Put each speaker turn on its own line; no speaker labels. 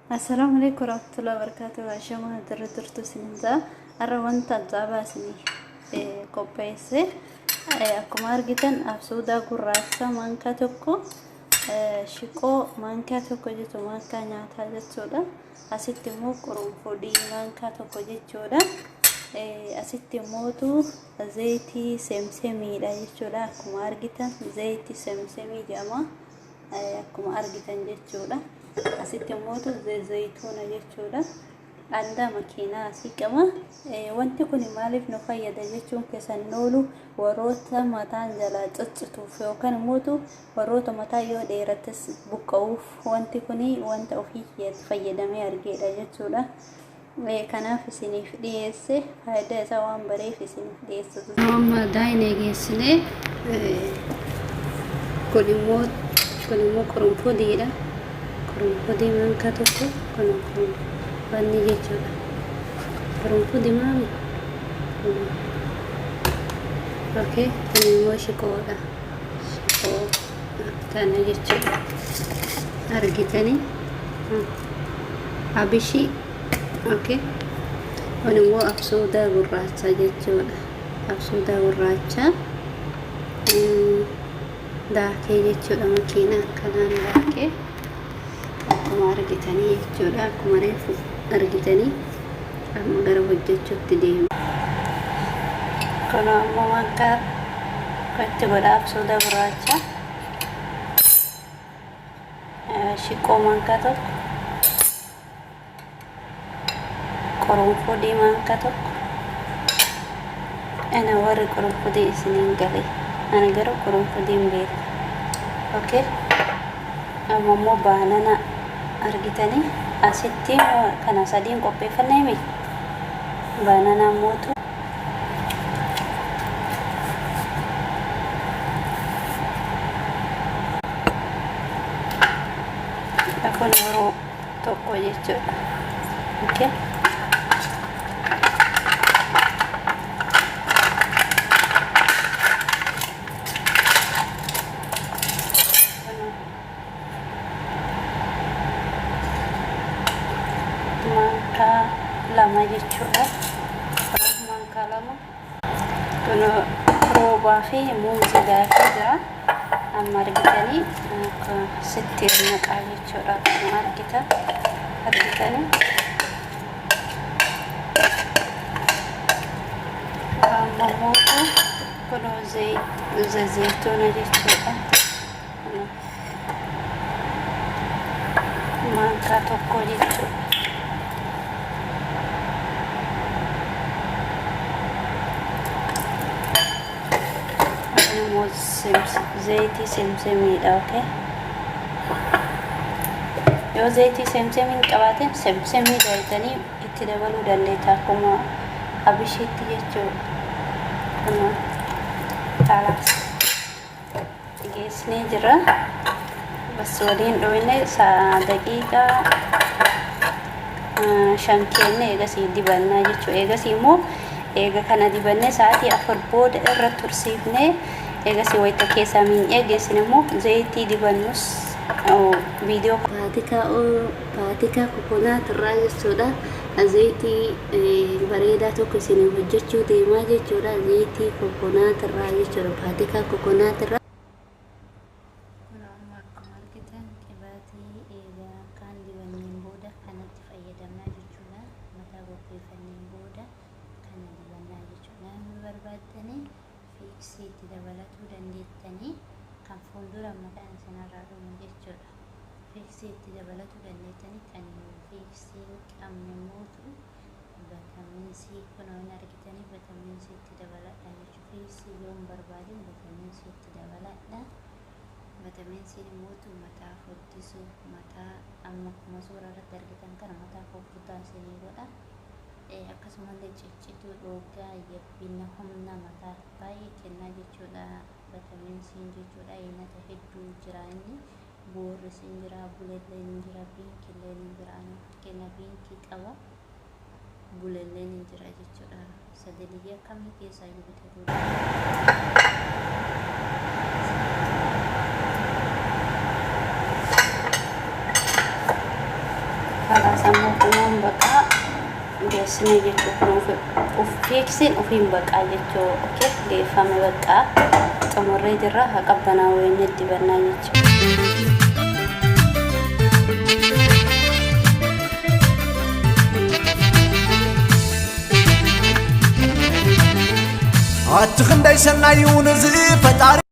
Assalamualaikum warahmatullahi wabarakatuh. Ashama darturtu sinza arawanta zabasni koppaise akkuma argitan absuuda gurraacha manka tokko shiqoo manka tokko jechuudha manka nyaataa jechuudha. Asitti immoo qurunfudii manka tokko jechuudha. Asitti immoo zayitii semsemiidha jechuudha. Akkuma argitan zayitii semsemii jedhama. Akkuma argitan jechuudha. Asitti immoo zayituuna jechuudha. Anda makiinaa asii qaba. Wanti kun maaliif nu fayyada jechuun keessan noolu warroota mataan jalaa ciccituuf yookaan immoo warroota mataa yoo dheerates buqqa'uuf wanti kun wanta ofii fayyadamee argeedha jechuudha. Kanaaf isiniif dhiyeesse faayidaa isaa waan bareef isiniif dhiyeesse. Amma daa'imni geessine kun immoo qurunfudiidha. Qurunfudii manka tokko kun wanni jechuudha. Qurunfudii maali? Okay, kun immoo shiqoodha. Shiqoo kana jechuudha. Argitanii? Abishii. Okay. Kun immoo absuuda gurraacha jechuudha. Absuuda gurraacha daakee jechuudha. Makiinaa akkanaan daakee. Akkuma argitanii jechuudha. Akkuma reefu argitanii amma gara hojjechuutti deemu. Kun ammoo manka itti godha absuuda gurraacha. Shiqoo manka tokko. Qurunfudii manka tokko. Ana warri qurunfudii isiniin galee. Ana garuu qurunfudii hin beeku. Okay. Amma immoo baanana argitanii asitti kana sadiin qopheeffannee mi baanana mootu kun yeroo tokko jechuudha. Okay. Manka lama jechuudha. Manka lama kun roobaa fi muuzii daakee jira. Amma argitanii sitti naqaa jechuudha. Akkuma argitanii amma mootu kun zayituuna jechuudha. Manka tokko jechuudha. Zayitii semsemiidha. Okay. Yoo zayitii semsemiin qabaateen semsemii daayitanii itti dabaluu dandeetta akkuma abishiitti jechuudha. Kun taalaas geessinee jira. Bas waliin dhooyne daqiiqaa 5 kenne eegasii dibannaa jechuudha. Eegasii immoo eega kana dibannee sa'aatii 4 booda irra tursiifnee eegasii wayita keessaa miinyee geessine immoo zayitii dibannus viidiyoo paatika kokonaat irraa jechuudha. Zayitii bareedaa tokko isin hojjechuu deemaa jechuudha. Zayitii kokonaat irraa jechuudha. Paatika kokonaat irraa. Kun amma akkuma argitan qibaatii eegaa kan dibanneen booda kanatti fayyadamnaa jechuudha. Mataa qopheeffanneen booda kana dibannaa jechuudha. Namni barbaaddanii fiiksii itti dabalatuu dandeettanii kan fuuldura mataan isinirraa dhumu jechuudha. Fiiksii itti dabalatuu dandeettanii kan fiiksii qabne mootu vitamiinsii kun waan argitanii vitamiinsii itti dabaladha jechuudha. Fiiksii yoo hin barbaadin vitamiinsii itti dabaladha. Vitamiinsiin mootu mataa furdisuuf mataa amma akkuma suuraa irratti argitan kana mataa furdaa isinii godha. Akkasumallee ciccituu dhoogaa yabbina humna mataa baay'ee kennaa jechuudha. Vitamiinsiin jechuudha nyaata hedduu jira inni boorris hin jira, buleelleen hin jira, biinkiilleen hin jira. Kenna biinkii qaba, buleelleen hin jira jechuudha. Sadeliyyaa akkamii keessaa yoo bitatudha. sammuu kunuun baqaa geessine jechuudha. Of fiiksin ofiin baqaa jechuudha. Okey geeffame baqaa xumurree jirra haqabbanaa wayinni dibannaa jechuudha.
أتخن دايسنا يونز فتار